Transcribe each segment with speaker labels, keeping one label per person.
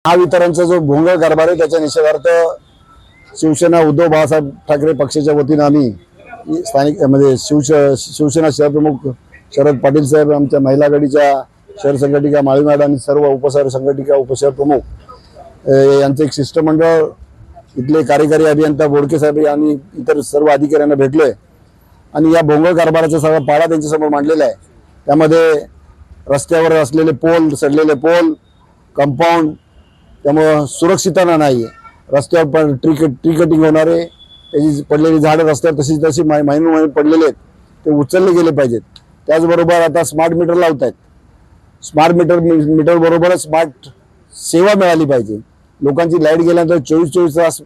Speaker 1: महावितरणचा जो भोंगळ कारभार आहे त्याच्या निषेधार्थ शिवसेना उद्धव बाळासाहेब ठाकरे पक्षाच्या वतीनं आम्ही स्थानिक म्हणजे शिवसेना शहरप्रमुख शरद पाटील साहेब, आमच्या महिला आघाडीच्या शहर संघटिका माळी मॅडम आणि सर्व उपशहर संघटिका उपशहर प्रमुख यांचं एक शिष्टमंडळ इथले कार्यकारी अभियंता बोडके साहेब आणि इतर सर्व अधिकाऱ्यांना भेटलोय आणि या भोंगळ कारभाराचा सगळा पाडा त्यांच्यासमोर मांडलेला आहे। त्यामध्ये रस्त्यावर असलेले पोल, सडलेले पोल, कंपाऊंड, त्यामुळे सुरक्षितता नाही आहे। रस्त्यावर पण ट्री कटिंग होणारे, त्याची पडलेली झाडं रस्त्यावर तशी महिने पडलेले आहेत, ते उचलले गेले पाहिजेत। त्याचबरोबर आता स्मार्ट मीटर लावत आहेत। स्मार्ट मीटर बरोबरच स्मार्ट सेवा मिळाली पाहिजे। लोकांची लाईट गेल्यानंतर 24 तास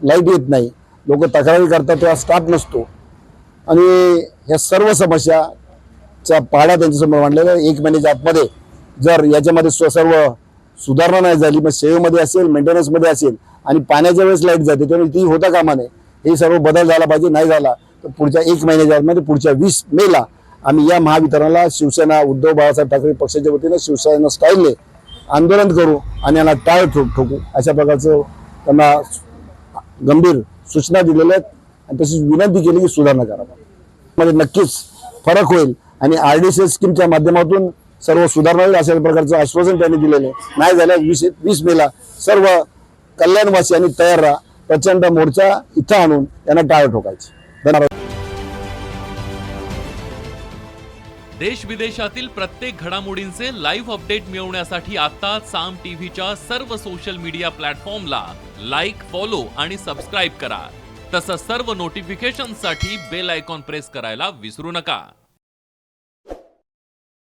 Speaker 1: लाईट येत नाही, लोक तक्रारी करतात तेव्हा स्टाफ नसतो आणि ह्या सर्व समस्याचा पाडा त्यांच्यासमोर मांडलेला आहे। 1 महिन्याच्या आतमध्ये जर याच्यामध्ये सर्व सुधारणा नाही झाली, मग सेवेमध्ये असेल, मेंटेनन्समध्ये असेल आणि पाण्याच्या वेळेस लाईट जाते त्यामुळे ती होता कामा नये। हे सर्व बदल झाला पाहिजे। नाही झाला तर पुढच्या 1 महिन्याच्या आतमध्ये पुढच्या 20 मेला आम्ही या महावितरणाला शिवसेना उद्धव बाळासाहेब ठाकरे पक्षाच्या वतीनं शिवसेना स्टाईलने आंदोलन करू आणि यांना टाळ ठोकू अशा प्रकारचं त्यांना गंभीर सूचना दिलेल्या आहेत आणि तशीच विनंती केली की सुधारणा करावा। मध्ये नक्कीच फरक होईल आणि RDSS स्कीमच्या माध्यमातून सर्व सुधारणा होईल अशा प्रकारचं आश्वासन त्यांनी दिलेलं आहे। नाही झाल्यास 20 मेला सर्व कल्याणवासियांनी तयार राहा, प्रचंड मोर्चा इथं आणून यांना टाळ ठोकायची। धन्यवाद।
Speaker 2: देश विदेशातील प्रत्येक घडामोडींचे लाईव्ह अपडेट मिळवण्यासाठी आता साम टीव्हीच्या सर्व सोशल मीडिया प्लॅटफॉर्मला लाईक, फॉलो आणि सबस्क्राईब करा। तसंच सर्व नोटिफिकेशनसाठी बेल आयकॉन प्रेस करायला विसरू नका।